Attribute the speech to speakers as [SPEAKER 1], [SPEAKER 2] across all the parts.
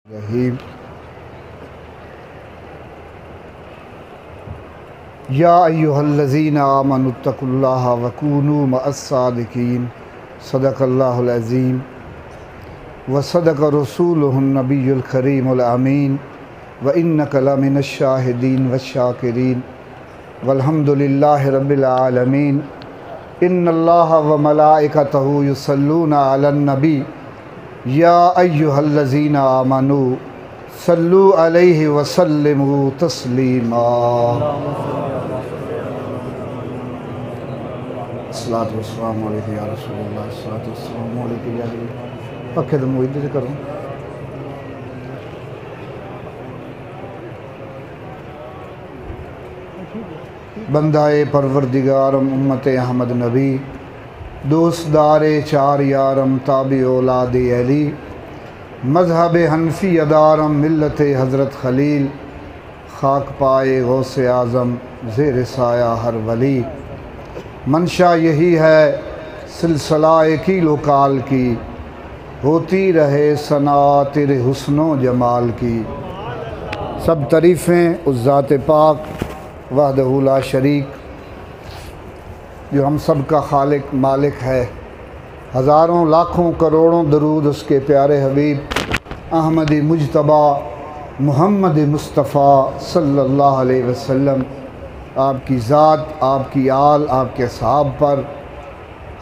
[SPEAKER 1] रहीम। या अय्युहल्लज़ीना आमनुत्तकुल्लाह वकूनू मअस्सादिकीन। सदक़ल्लाहुल अज़ीम व सदक़ रसूलुहुन नबियुल करीमुल अमीन व इन्नका लमिनश्शाहिदीन वश्शाकिरीन वल्हम्दुलिल्लाहि रब्बिल आलमीन। इन्नल्लाहा व मलाइकतहु युसल्लूना अलन नबी या अय्युहल्लज़ीना आमनू सल्लु अलैहि वसल्लिमू तस्लीमा। अस्सलातु वस्सलामु अलैका या रसूलल्लाह। अस्सलातु वस्सलामु अलैका या हबीब। पक्के तो मुइद से करो। बंदाए परवरदिगारम उम्मत अहमद नबी दोस्तदारे चार यारम ताबी औलाद अली मज़हब हनफी अदारम मिल्लत हज़रत खलील खाक पाए गौसे आज़म ज़ेर साया हर वली। मंशा यही है सिलसिला की लोकाल की होती रहे सना तेरे हुस्नो जमाल की। सब तारीफ़ें उस ज़ात पाक वहदहू ला शरीक जो हम सब का खालिक मालिक है। हज़ारों लाखों करोड़ों दरूद उसके प्यारे हबीब अहमद मुजतबा मुहम्मद मुस्तफ़ा सल्लल्लाहु अलैहि वसल्लम आपकी ज़ात, आपकी आल, आपके असहाब पर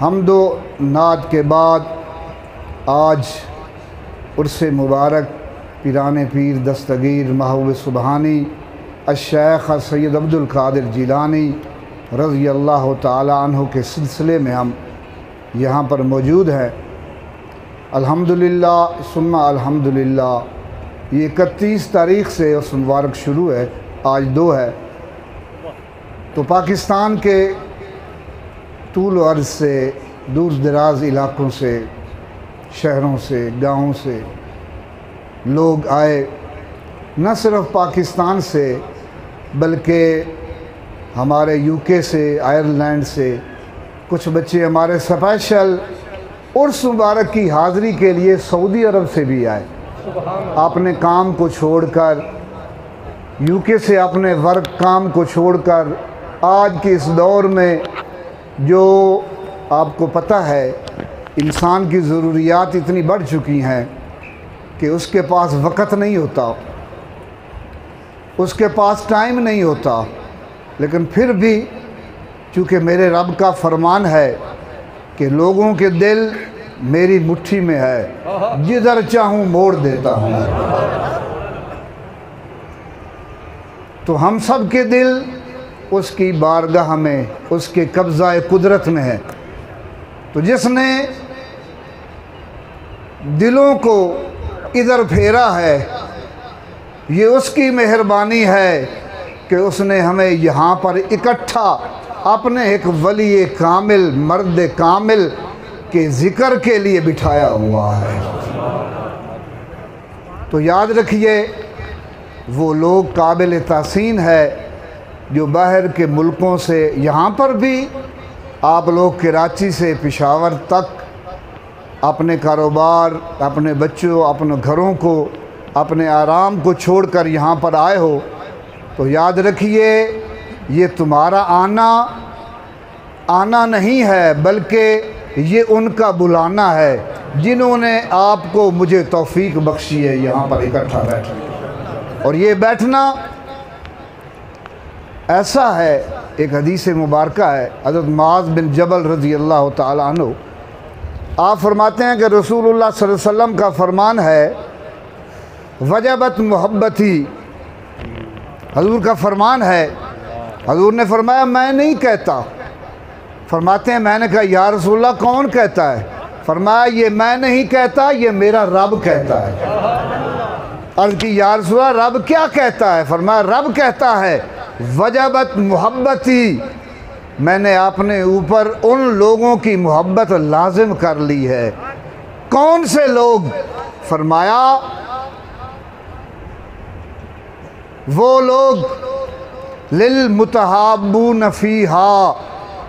[SPEAKER 1] हम्दो नात के बाद आज उर्स मुबारक पीराने पीर दस्तगीर महबूब सुबहानी अश-शेख सैयद अब्दुल कादिर जिलानी रज़ी अल्लाह ताला अन्हु के सिलसिले में हम यहाँ पर मौजूद हैं। अल्हम्दुलिल्लाह सुम्मा अल्हम्दुलिल्लाह। ये 31 तारीख़ से उस मुबारक शुरू है, आज 2 है। तो पाकिस्तान के तूल अर्ज़ से दूर दराज इलाक़ों से, शहरों से, गाँवों से लोग आए। न सिर्फ़ पाकिस्तान से बल्कि हमारे यूके से, आयरलैंड से कुछ बच्चे हमारे स्पेशल उर्स मुबारक की हाज़िरी के लिए सऊदी अरब से भी आए। अपने काम को छोड़कर, यूके से अपने वर्क काम को छोड़कर, आज के इस दौर में जो आपको पता है इंसान की ज़रूरियात इतनी बढ़ चुकी हैं कि उसके पास वक़्त नहीं होता, उसके पास टाइम नहीं होता। लेकिन फिर भी चूँकि मेरे रब का फरमान है कि लोगों के दिल मेरी मुट्ठी में है, जिधर चाहूँ मोड़ देता हूँ। तो हम सब के दिल उसकी बारगाह में, उसके कब्ज़ा कुदरत में है। तो जिसने दिलों को इधर फेरा है, ये उसकी मेहरबानी है कि उसने हमें यहाँ पर इकट्ठा अपने एक वली कामिल, मर्द कामिल के ज़िक्र के लिए बिठाया हुआ है। तो याद रखिए वो लोग काबिल तहसीन है जो बाहर के मुल्कों से, यहाँ पर भी आप लोग कराची से पेशावर तक अपने कारोबार, अपने बच्चों, अपने घरों को, अपने आराम को छोड़कर यहाँ पर आए हो। तो याद रखिए ये तुम्हारा आना नहीं है बल्कि ये उनका बुलाना है जिन्होंने आपको, मुझे तौफीक बख्शी है यहाँ पर इकट्ठा बैठने। और ये बैठना ऐसा है, एक हदीस मुबारका है हज़रत मुआज़ बिन जबल रज़ी अल्लाह ताला अन्हु, आप फरमाते हैं कि रसूलुल्लाह सल्लल्लाहु अलैहि वसल्लम का फरमान है वजबत मोहब्बती। हजूर का फरमान है, हजूर ने फरमाया मैं नहीं कहता। फरमाते हैं मैंने कहा या रसूलल्लाह कौन कहता है? फरमाया ये मैं नहीं कहता, ये मेरा रब कहता है। अर्ज़ की या रसूलल्लाह रब क्या कहता है? फरमाया रब कहता है वजबत मोहब्बती, मैंने अपने ऊपर उन लोगों की मोहब्बत लाजिम कर ली है। कौन से लोग? फरमाया वो लोग लिल मुतहाबून फीहा,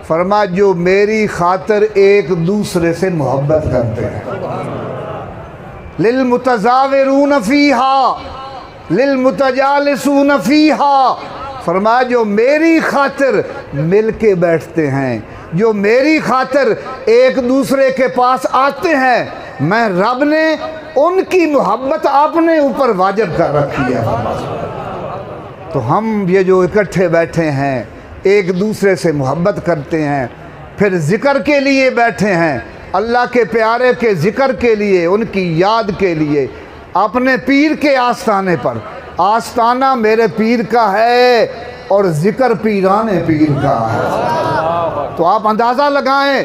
[SPEAKER 1] फरमा जो मेरी खातिर एक दूसरे से मोहब्बत करते हैं। लिलमुतज़ाविरून फ़ीहा लिलमुतजालिसून फ़ीहा। फरमाया जो मेरी खातिर मिल के बैठते हैं, जो मेरी खातिर एक दूसरे के पास आते हैं, मैं रब ने उनकी मोहब्बत अपने ऊपर वाजिब कर रखी है। तो हम ये जो इकट्ठे बैठे हैं, एक दूसरे से मोहब्बत करते हैं, फिर ज़िक्र के लिए बैठे हैं, अल्लाह के प्यारे के ज़िक्र के लिए, उनकी याद के लिए, अपने पीर के आस्थाने पर। आस्थाना मेरे पीर का है और ज़िक्र पीराने पीर का है। तो आप अंदाज़ा लगाएं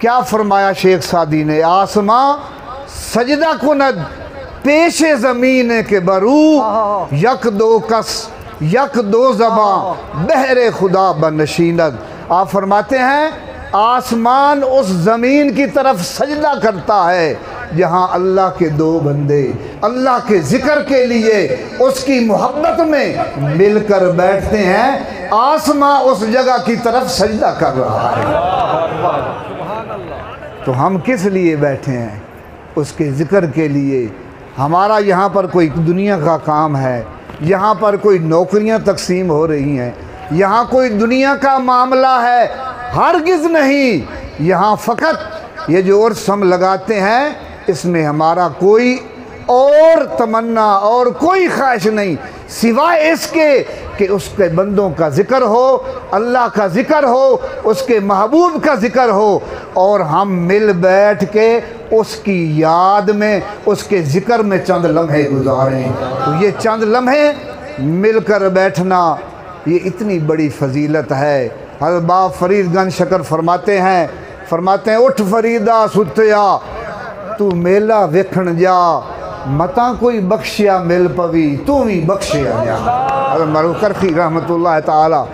[SPEAKER 1] क्या फरमाया शेख सादी ने, आसमां सजदा कुनद पेशे ज़मीन के बरू, यक दो कस यक दो ज़बां बहरे खुदा बनशीनद। आप फरमाते हैं आसमान उस ज़मीन की तरफ सजदा करता है जहाँ अल्लाह के दो बंदे अल्लाह के ज़िक्र के लिए उसकी मोहब्बत में मिलकर बैठते हैं। आसमां उस जगह की तरफ सजदा कर रहा है। तो हम किस लिए बैठे हैं? उसके ज़िक्र के लिए। हमारा यहाँ पर कोई दुनिया का काम है, यहाँ पर कोई नौकरियाँ तकसीम हो रही हैं, यहाँ कोई दुनिया का मामला है, हरगिज़ नहीं। यहाँ फ़कत ये जो उर्स हम लगाते हैं, इसमें हमारा कोई और तमन्ना और कोई ख्वाहिश नहीं सिवाय इसके कि उसके बंदों का ज़िक्र हो, अल्लाह का ज़िक्र हो, उसके महबूब का ज़िक्र हो, और हम मिल बैठ के उसकी याद में, उसके ज़िक्र में चंद लम्हे गुजारें। तो ये चंद लम्हे मिलकर बैठना, ये इतनी बड़ी फजीलत है। हज़रत बाप फरीदगंज शकर फरमाते हैं उठ फरीदा सुतिया तू मेला वेखण जा, मता कोई बख्शिया मिल पवी तू भी बख्शिया जा। हज़रत मरूफ़ करखी रहमतुल्लाह ताला।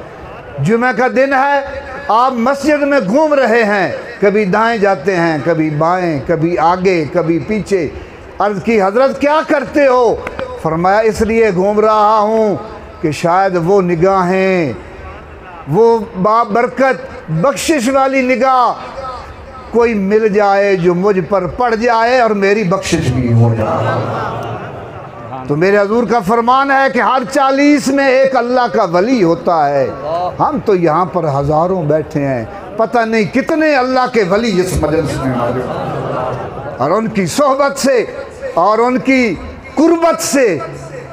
[SPEAKER 1] जुमे का दिन है, आप मस्जिद में घूम रहे हैं, कभी दाएं जाते हैं, कभी बाएं, कभी आगे, कभी पीछे। अर्ज़ की हज़रत क्या करते हो? फरमाया इसलिए घूम रहा हूँ कि शायद वो निगाहें, वो बाबरकत बख्शिश वाली निगाह कोई मिल जाए जो मुझ पर पड़ जाए और मेरी बख्शिश भी हो जाए। तो मेरे हजूर का फरमान है कि हर 40 में एक अल्लाह का वली होता है। हम तो यहाँ पर हज़ारों बैठे हैं, पता नहीं कितने अल्लाह के वली इस मजलिस में मौजूद, और उनकी सोहबत से और उनकी कुर्बत से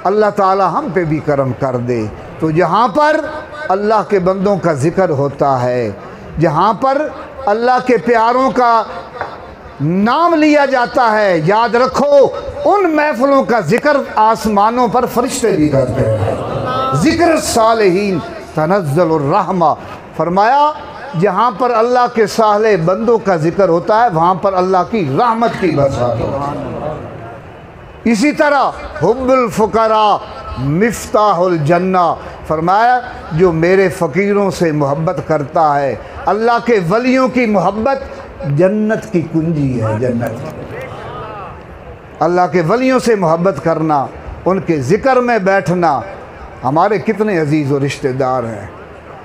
[SPEAKER 1] अल्लाह ताला हम पे भी करम कर दे। तो जहाँ पर अल्लाह के बंदों का ज़िक्र होता है, जहाँ पर अल्लाह के प्यारों का नाम लिया जाता है, याद रखो उन महफिलों का ज़िक्र आसमानों पर फरिश्ते भी करते हैं। ज़िक्र सालिहीन तनज़्ज़लुर रहमा। फरमाया जहाँ पर अल्लाह के साले बंदों का ज़िक्र होता है, वहाँ पर अल्लाह की रहमत की बरसात होती है। इसी तरह हुब्बुल फुकरा मिफ्ताहुल जन्ना। फरमाया जो मेरे फ़कीरों से मोहब्बत करता है, अल्लाह के वलियों की मोहब्बत जन्नत की कुंजी है। जन्नत, अल्लाह के वलियों से मोहब्बत करना, उनके ज़िक्र में बैठना। हमारे कितने अजीज़ और रिश्तेदार हैं,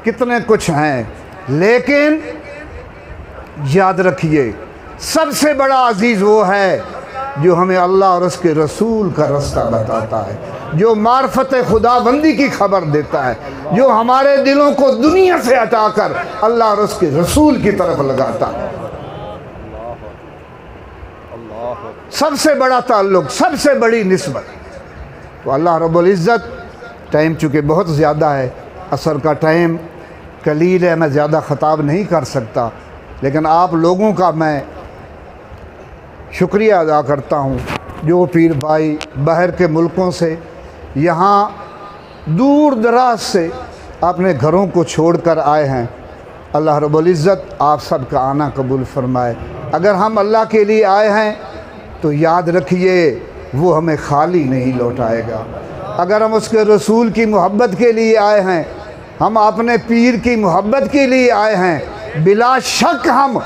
[SPEAKER 1] कितने कुछ हैं, लेकिन याद रखिए सबसे बड़ा अजीज़ वो है जो हमें अल्लाह और उसके रसूल का रास्ता बताता है, जो मार्फत खुदाबंदी की खबर देता है, जो हमारे दिलों को दुनिया से हटाकर अल्लाह और उसके रसूल की तरफ लगाता है। सबसे बड़ा ताल्लुक़, सबसे बड़ी निस्बत। तो अल्लाह रब्बुल इज़्ज़त, टाइम चूँकि बहुत ज़्यादा है, असर का टाइम कलील है, मैं ज़्यादा ख़ताब नहीं कर सकता, लेकिन आप लोगों का मैं शुक्रिया अदा करता हूँ जो पीर भाई बाहर के मुल्कों से, यहाँ दूर दराज से अपने घरों को छोड़कर आए हैं। अल्लाह रब्बुल इज़्ज़त आप सब का आना कबूल फ़रमाए। अगर हम अल्लाह के लिए आए हैं तो याद रखिए वो हमें खाली नहीं लौटाएगा। अगर हम उसके रसूल की मोहब्बत के लिए आए हैं, हम अपने पीर की मोहब्बत के लिए आए हैं, बिला शक हम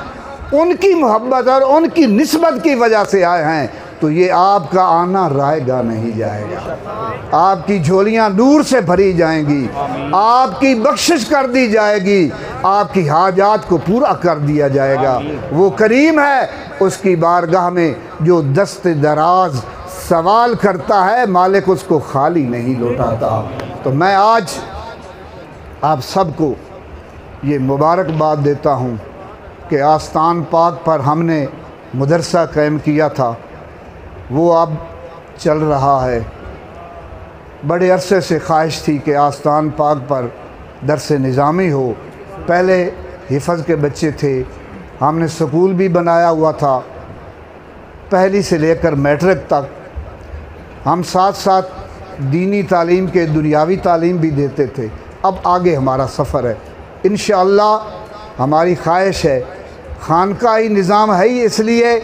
[SPEAKER 1] उनकी मोहब्बत और उनकी निस्बत की वजह से आए हैं, तो ये आपका आना रहेगा नहीं जाएगा। आपकी झोलियाँ नूर से भरी जाएंगी, आपकी बख्शिश कर दी जाएगी, आपकी हाजात को पूरा कर दिया जाएगा। वो करीम है, उसकी बारगाह में जो दस्ते दराज सवाल करता है, मालिक उसको खाली नहीं लौटाता। तो मैं आज आप सबको ये मुबारकबाद देता हूँ कि आस्तान पाक पर हमने मदरसा कायम किया था, वो अब चल रहा है। बड़े अरसे से ख्वाहिश थी कि आस्तान पाक पर दरस निज़ामी हो। पहले हिफ़्ज़ के बच्चे थे, हमने स्कूल भी बनाया हुआ था, पहली से लेकर मैट्रिक तक। हम साथ साथ दीनी तालीम के दुनियावी तालीम भी देते थे। अब आगे हमारा सफ़र है, इंशाअल्लाह हमारी ख्वाहिश है। खानकाही निज़ाम है ही इसलिए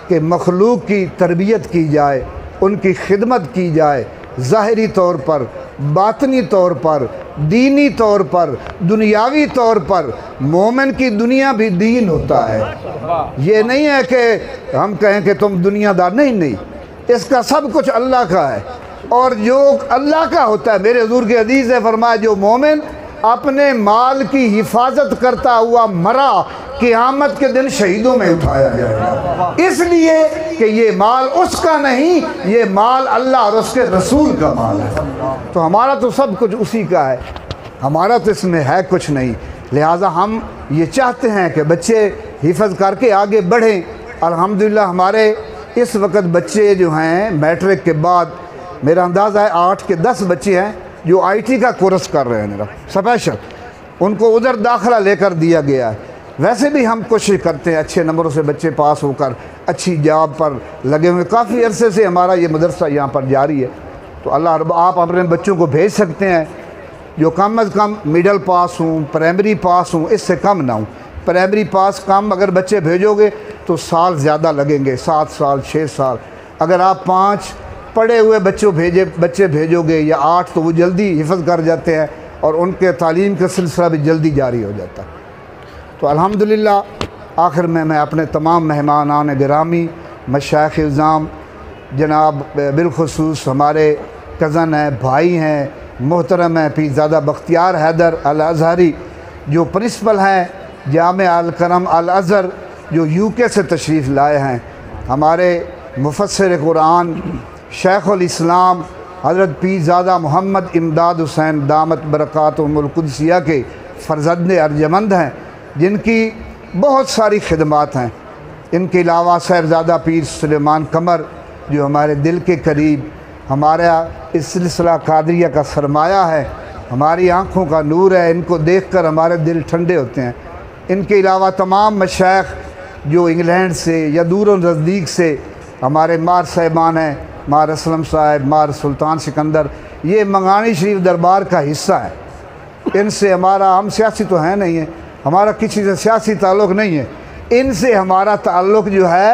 [SPEAKER 1] कि मखलूक की तरबियत की जाए, उनकी खिदमत की जाए, ज़ाहिरी तौर पर, बातनी तौर पर, दीनी तौर पर, दुनियावी तौर पर। मोमिन की दुनिया भी दीन होता है। ये नहीं है कि हम कहें कि तुम दुनियादार, नहीं नहीं, इसका सब कुछ अल्लाह का है। और जो अल्लाह का होता है, मेरे हुज़ूर के हदीस है फरमाया, जो मोमिन अपने माल की हिफाजत करता हुआ मरा, क़यामत के दिन शहीदों में उठाया जाएगा। इसलिए कि ये माल उसका नहीं, ये माल अल्लाह और उसके रसूल का माल है। तो हमारा तो सब कुछ उसी का है, हमारा तो इसमें है कुछ नहीं। लिहाजा हम ये चाहते हैं कि बच्चे हिफ़्ज़ करके आगे बढ़ें। अल्हम्दुलिल्लाह हमारे इस वक्त बच्चे जो हैं मैट्रिक के बाद, मेरा अंदाज़ा है 8 के 10 बच्चे हैं जो IT का कोर्स कर रहे हैं मेरा स्पेशल, उनको उधर दाखिला लेकर दिया गया है। वैसे भी हम कोशिश करते हैं अच्छे नंबरों से बच्चे पास होकर अच्छी जॉब पर लगे हुए। काफ़ी अरसे से हमारा ये मदरसा यहाँ पर जारी है। तो अल्लाह रब, आप अपने बच्चों को भेज सकते हैं जो कम अज़ कम मिडल पास हूँ, प्राइमरी पास हूँ, इससे कम ना हूँ। प्राइमरी पास कम अगर बच्चे भेजोगे तो साल ज़्यादा लगेंगे, 7 साल 6 साल। अगर आप 5 पढ़े हुए बच्चे भेजोगे या 8, तो वो जल्दी हिफ़्ज़ कर जाते हैं और उनके तालीम का सिलसिला भी जल्दी जारी हो जाता है। तो अल्हम्दुलिल्लाह आखिर में मैं अपने तमाम मेहमानान गिरामी, मशाइख़ इज़ाम, जनाब बिलखुसूस हमारे कज़न हैं, भाई हैं, मोहतरम हैं पीरज़ादा बख्तियार हैदर अल अज़हरी जो प्रिंसिपल हैं जामिया अल करम अल अज़हर, जो UK से तशरीफ़ लाए हैं, हमारे मुफस्सिर कुरान शेख़ुल इस्लाम हज़रत पीरज़ादा मोहम्मद इमदाद हुसैन दामत बरकातुहुल कुद्सिया के फ़र्ज़ंद अर्जमंद हैं, जिनकी बहुत सारी खिदमात हैं। इनके अलावा साहिबज़ादा पीर सुलेमान कमर जो हमारे दिल के करीब, हमारा इस सिलसिला कादरिया का सरमाया है, हमारी आँखों का नूर है। इनको देखकर हमारे दिल ठंडे होते हैं। इनके अलावा तमाम मशाइख़ जो इंग्लैंड से या दूर व नज़दीक से हमारे मार साहिबान हैं, मार असलम साहब, मार सुल्तान सिकंदर, ये मंगानी शरीफ दरबार का हिस्सा है। इनसे हमारा, हम सियासी तो हैं नहीं है, हमारा किसी से सियासी ताल्लुक़ नहीं है। इनसे हमारा ताल्लुक़ जो है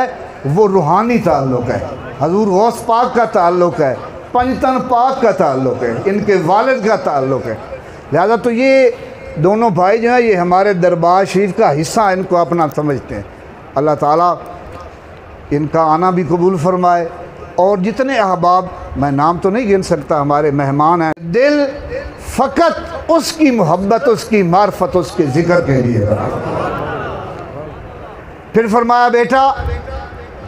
[SPEAKER 1] वो रूहानी ताल्लुक़ है, हज़ूर गौस पाक का ताल्लुक़ है, पंजतन पाक का ताल्लुक़ है, इनके वालिद का ताल्लुक़ है। लिहाजा तो ये दोनों भाई जो हैं ये हमारे दरबार शरीफ का हिस्सा, इनको अपना समझते हैं। अल्लाह ताला इनका आना भी कबूल फरमाए। और जितने अहबाब, मैं नाम तो नहीं गिन सकता, हमारे मेहमान हैं, दिल फ़कत उसकी मोहब्बत, उसकी मार्फत, उसके ज़िक्र के लिए बना। फिर फरमाया बेटा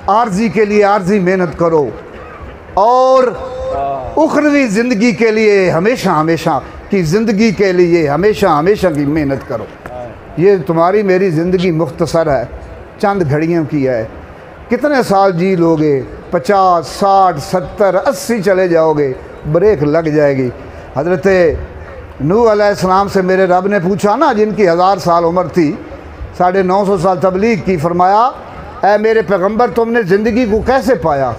[SPEAKER 1] आर्जी के लिए आर्जी मेहनत करो और उखरवी ज़िंदगी के लिए हमेशा हमेशा की ज़िंदगी के लिए हमेशा हमेशा की मेहनत करो। ये तुम्हारी मेरी ज़िंदगी मुख्तसर है, चंद घड़ियों की है। कितने साल जी लोगे? 50, 60, 70, 80 चले जाओगे, ब्रेक लग जाएगी। हज़रत नूह अलैहिस्सलाम से मेरे रब ने पूछा ना, जिनकी 1000 साल उम्र थी, 950 साल तबलीग की, फरमाया ऐ मेरे पैगंबर तुमने ज़िंदगी को कैसे पाया?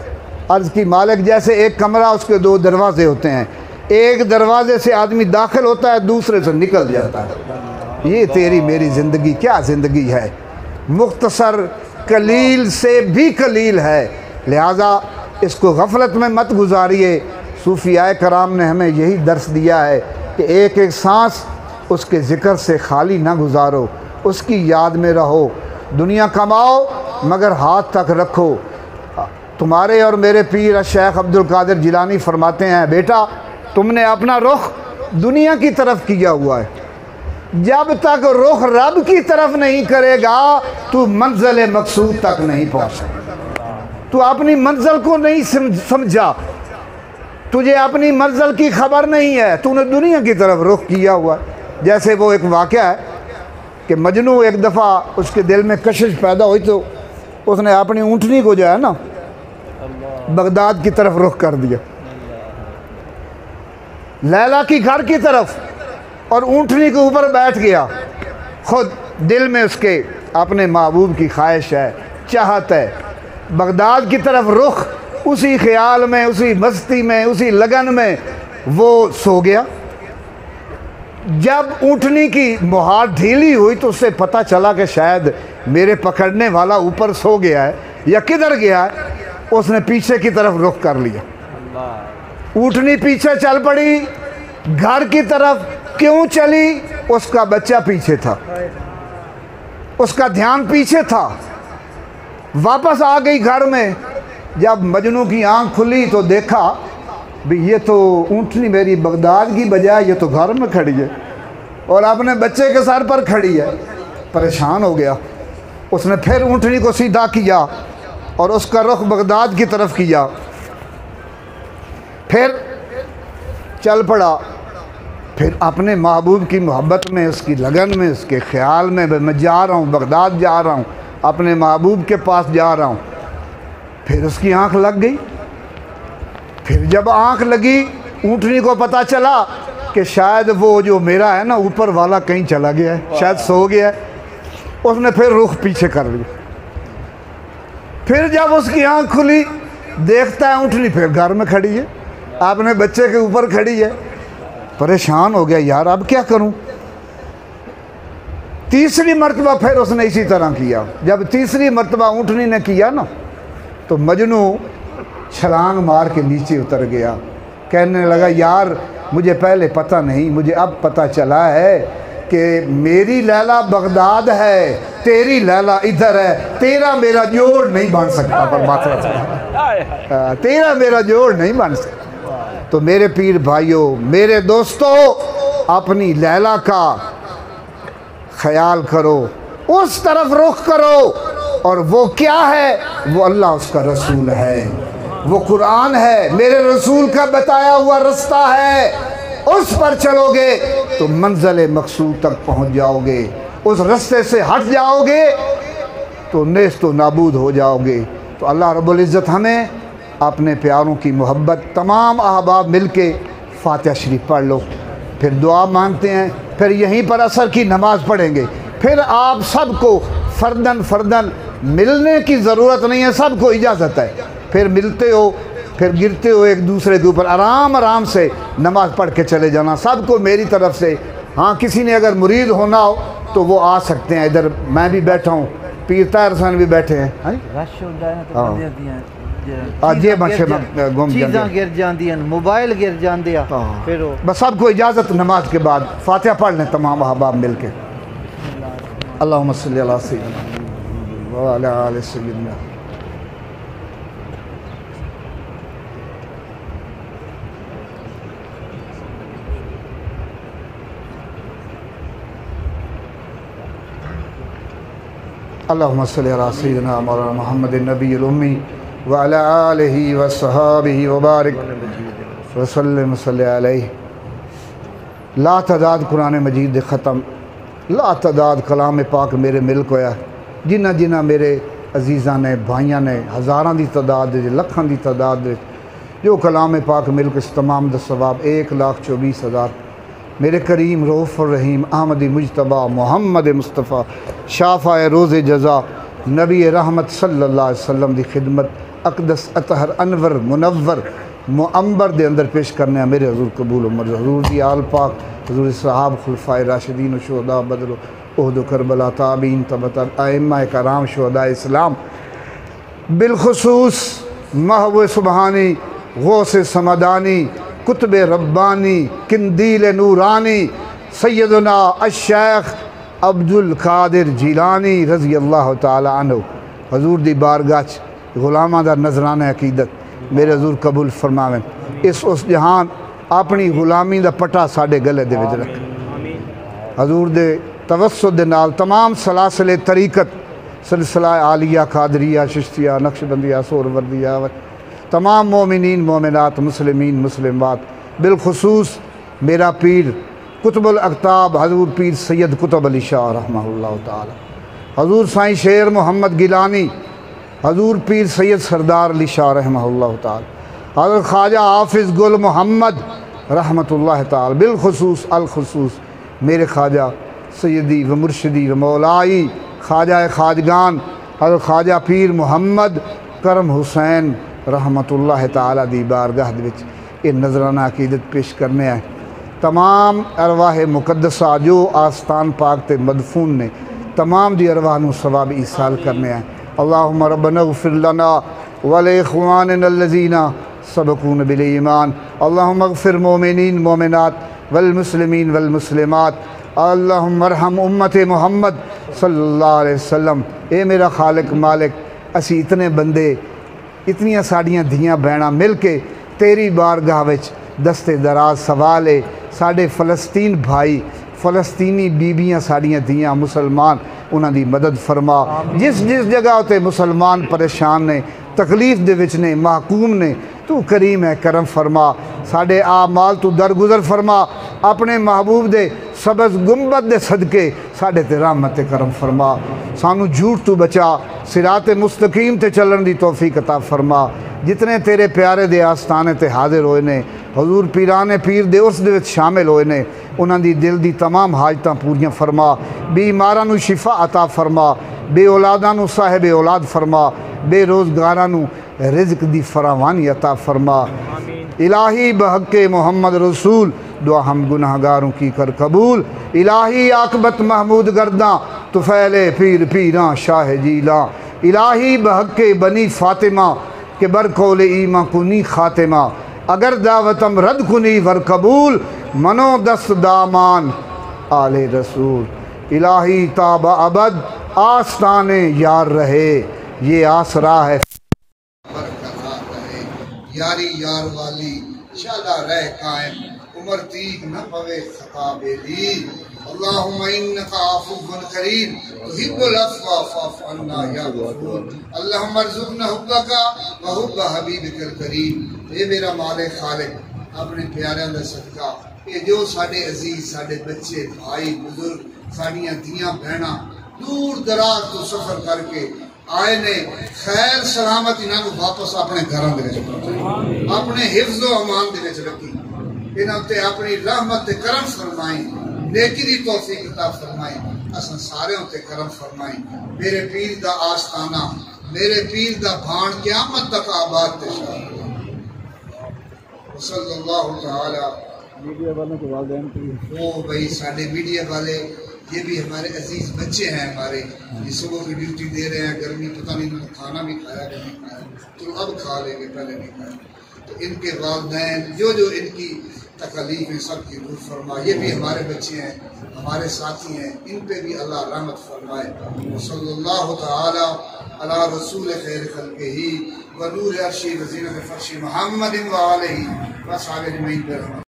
[SPEAKER 1] अर्ज़ की मालिक जैसे एक कमरा, उसके 2 दरवाज़े होते हैं, एक दरवाज़े से आदमी दाखिल होता है, दूसरे से निकल जाता है। ये तेरी मेरी ज़िंदगी क्या ज़िंदगी है, मुख्तसर, कलील से भी कलील है। लिहाजा इसको गफलत में मत गुजारिए। सूफियाए कराम ने हमें यही दर्स दिया है कि एक एक सांस उसके ज़िक्र से खाली ना गुजारो, उसकी याद में रहो। दुनिया कमाओ मगर हाथ तक रखो। तुम्हारे और मेरे पीर शेख अब्दुल कादिर जिलानी फरमाते हैं, बेटा तुमने अपना रुख दुनिया की तरफ किया हुआ है, जब तक रुख रब की तरफ नहीं करेगा तू मंजिल मकसूद तक नहीं पहुंच सकता। तू अपनी मंजिल को नहीं समझा, तुझे अपनी मंजिल की खबर नहीं है, तूने दुनिया की तरफ रुख किया हुआ। जैसे वो एक वाक़या है कि मजनू एक दफ़ा उसके दिल में कशिश पैदा हुई तो उसने अपनी ऊँटनी को जो है ना बगदाद की तरफ रुख कर दिया, लैला की घर की तरफ, और ऊँटनी के ऊपर बैठ गया। खुद दिल में उसके अपने महबूब की ख्वाहिश है, चाहत है, बगदाद की तरफ रुख, उसी ख्याल में, उसी मस्ती में, उसी लगन में वो सो गया। जब ऊँटनी की मुहार ढीली हुई तो उससे पता चला कि शायद मेरे पकड़ने वाला ऊपर सो गया है या किधर गया है। उसने पीछे की तरफ रुख कर लिया, ऊँटनी पीछे चल पड़ी घर की तरफ। क्यों चली? उसका बच्चा पीछे था, उसका ध्यान पीछे था। वापस आ गई घर में। जब मजनू की आंख खुली तो देखा भी ये तो ऊँटनी मेरी बगदाद की बजाय ये तो घर में खड़ी है और अपने बच्चे के सर पर खड़ी है। परेशान हो गया। उसने फिर ऊँटनी को सीधा किया और उसका रुख बगदाद की तरफ किया। फिर चल पड़ा। फिर अपने महबूब की मोहब्बत में, उसकी लगन में, उसके ख़्याल में, मैं जा रहा हूँ, बगदाद जा रहा हूँ, अपने महबूब के पास जा रहा हूँ। फिर उसकी आंख लग गई। फिर जब आंख लगी, ऊँटनी को पता चला कि शायद वो जो मेरा है ना ऊपर वाला कहीं चला गया है, शायद सो गया है। उसने फिर रुख पीछे कर लिया। फिर जब उसकी आंख खुली, देखता है ऊँटनी फिर घर में खड़ी है, अपने बच्चे के ऊपर खड़ी है। परेशान हो गया, यार अब क्या करूं। तीसरी मर्तबा फिर उसने इसी तरह किया। जब तीसरी मर्तबा ऊँटनी ने किया ना तो मजनू छलांग मार के नीचे उतर गया। कहने लगा, यार मुझे पहले पता नहीं, मुझे अब पता चला है कि मेरी लैला बगदाद है, तेरी लैला इधर है, तेरा मेरा जोड़ नहीं बन सकता। परमात्मा तेरा मेरा जोड़ नहीं बन सकता। तो मेरे पीर भाइयों, मेरे दोस्तों, अपनी लैला का ख्याल करो, उस तरफ रुख करो। और वो क्या है? वो अल्लाह, उसका रसूल है, वो कुरान है, मेरे रसूल का बताया हुआ रास्ता है। उस पर चलोगे तो मंजिल मकसूद तक पहुंच जाओगे। उस रास्ते से हट जाओगे तो नेस्तो नाबूद हो जाओगे। तो अल्लाह रब्बुल इज़्ज़त हमें अपने प्यारों की मोहब्बत, तमाम अहबाब मिल के फातिहा शरीफ पढ़ लो, फिर दुआ मांगते हैं, फिर यहीं पर असर की नमाज़ पढ़ेंगे। फिर आप सबको फ़र्दन फ़र्दन मिलने की ज़रूरत नहीं है, सबको इजाज़त है। फिर मिलते हो, फिर गिरते हो एक दूसरे के ऊपर, आराम आराम से नमाज़ पढ़ के चले जाना। सबको मेरी तरफ से। हाँ, किसी ने अगर मुरीद होना हो तो वो आ सकते हैं। इधर मैं भी बैठा हूँ, पीर ताहिर हुसैन भी बैठे हैं। जे बच्चे चीज़ां
[SPEAKER 2] गिर जांदियां, मोबाइल गिर जांदे आ। फिर
[SPEAKER 1] बस सबको इजाज़त नमाज के बाद फातिहा पढ़ लें तमाम अहबाब मिल के। अल्लाहुम्मा सल्ली अला सय्यिदिना व अला आलि सय्यिदिना। अल्लाहुम्मा सल्ली अला सय्यिदिना मौलाना मुहम्मद नबील उम्मी व अला आलिहि व सहाबिहि व बारिक व सल्लम अलैहि। ला तदाद कुरान मजीद ख़त्म, ला तदाद कलाम पाक मेरे मिल्क होया। जिन्ना जिन्ना मेरे अजीज़ां ने, भाइयों ने, हज़ारां दी तादाद, लखां दी तादाद जो कलाम पाक मिल्क इस तमाम दा सवाब 1,24,000 मेरे करीम रऊफ़ रहीम अहमदी मुजतबा मोहम्मद मुस्तफ़ा शाफ़ा रोज़ जज़ा नबी रहमत सल्लल्लाहु अलैहि वसल्लम दी खिदमत अक़दस अतहर अनवर मुनव्वर मुअम्बर दे अंदर पेश करने मेरे हजूर कबूल उमर। हजूर दी आल पाक, हजूर सहाब खुलफ़ाए राशिदीन शुहदा बदर उहद करबला ताबीन तबतर आइम्मा कराम शुहदा इस्लाम, बिलखुसूस महव सुबहानी गौस समदानी कुतुब रब्बानी किंदील नूरानी सैयदना अश-शेख अब्दुल कादिर जिलानी रज़ी अल्लाह ताला अन्हु। हजूर दी बारगाह गुलामां दा नजराना अकीदत मेरे हजूर कबूल फरमावें। इस उस जहान अपनी गुलामी दा पटा साडे गले दे विच रख। हजूर दे तवस्सुद दे नाल तमाम सलासिले तरीकत सिलसिला आलिया कादरिया चिश्तिया नक्शबंदिया सोहरवर्दिया तमाम मोमिनीन मोमिनात मुस्लिमीन मुस्लिमात बिलखुसूस मेरा पीर कुतुबुल अक्ताब हजूर पीर सैयद कुतुब अली शाह रहमहुल्लाह ताला, हजूर साईं शेर मोहम्मद गिलानी, हजूर पीर सैयद सरदार अली शाह रहमहुल्लाह ताला, हजरत ख्वाजा हाफिज़ गुल मोहम्मद रहमतुल्लाह ताला, बिलखुसूस अलखुसूस मेरे ख्वाजा सैयदी व मुर्शिदी व मौलाई ख्वाजा खाजगान हजरत ख्वाजा पीर मोहम्मद करम हुसैन रहमतुल्लाह ताला दी बारगाह दे विच ये नजराना अकीदत पेश करने आए। तमाम अरवाह मुकद्दसा जो आस्तान पाक ते मदफून ने तमाम दी अरवाह नू सवाब ईसाल करने आए। अल्लाहुम्मा रब्बना ग़फ़िर लना व li इख़्वानिना अल्लज़ीना सबक़ूना बिल ईमान। अल्लाहुम्मा ग़फ़िर मोमिनीन मोमिनात वल मुस्लिमीन वल मुस्लिमात। अल्लाहुम्मा अरहम उम्मत मुहम्मद सल्लल्लाहु अलैहि वसल्लम। ए मेरा खालिक मालिक असी इतने बंदे इतनियां साड़ियां धियां बहना मिल के तेरी बारगाह विच दस्ते दराज सवाल है। साढ़े फ़लस्तीन भाई फ़लस्तीनी बीबियां साड़ियां धियां मुसलमान उन्हां दी मदद फरमा। जिस जिस जगह उत्ते मुसलमान परेशान ने तकलीफ दे विच ने महकूम ने तू करीम है करम फरमा। साढ़े आमाल तू दरगुजर फरमा। अपने महबूब दे सबज़ गुंबद दे सदके साढ़े ते रहमत करम फरमा। सानू झूठ तू बचा सिराते मुस्तकीम ते चलन दी तौफीक अता फरमा। जितने तेरे प्यारे दे आस्थाने ते हाजिर होए ने हजूर पीराने पीर दे उस दे विच शामिल होए ने उन्हां दी दिल दी तमाम हाजतां पूरियां फरमा। बीमारां नू शिफा अता फरमा। बे औलादां नू साहिब औलाद फरमा। बेरोज़गारां नू रिज़्क़ दी फरावानी अता फरमा। इलाही बहक़े मोहम्मद रसूल दुआ हम गुनाहगारों की कर कबूल। इलाही आकबत महमूद गर्दा तुफ़ैले पीर पीरां शाह जीला। इलाही बहक़े बनी फ़ातिमा के बरकौले ईमा कुनी ख़ातिमा। अगर दावतम रद्द कुनी वर कबूल मनो दस्त दामान आले रसूल। इलाही ताबा अबद आस्ताने यार रहे ये आसरा है यारी यार वाली शादा रह कायम उमर तीक न पवे खता बेली। अल्लाहुम्मा इन्नका अफ़ुव्वुन करीम तुहिब्बुल अफ़्वा फ़अफ़ु अन्ना या गफ़ूर। अल्लाहुम्मा अर्ज़ुक़ना हुब्बका व हुब्ब हबीबिकल करीम। ए मेरा मालिक खालिक अपने प्यारियां दा सदका ये जो साडे अजीज साडे बच्चे भाई बुजुर्ग साड़ियां धियां बहना दूर दराज तो सफर करके आए ने खैर सलामत इन्हों वापस अपने घरों अपने हिफ्ज़ो अमान दे विच रखी। इन्हां ते अपनी रहमत ते करम फरमाई नेकी दी तौफीक अता फरमाई। असां सारे ते करम फरमाई। मेरे पीर दा आस्ताना मेरे पीर दा भाण क़यामत तक आबाद ते सल्लल्लाहु तआला। मीडिया वालों के वालिदैन ओ भाई साडे मीडिया वाले ये भी हमारे अजीज बच्चे हैं हमारे ये सुबह की ड्यूटी दे रहे हैं। गर्मी पता नहीं इन्होंने खाना भी खाया कि नहीं खाया तो अब खा लेंगे पहले नहीं खाया। तो इनके वालिदैन जो जो इनकी तकलीफ है सब की दूर फरमा। ये भी हमारे बच्चे हैं हमारे साथी हैं इन पे भी अल्लाह रहमत फरमाए। सल्लल्लाहु तआला अला रसूल खैर खल्क़िही व नूर अर्शी व ज़ीनत फ़र्शी मुहम्मद व आलिही व अस्हाबिही अजमईन।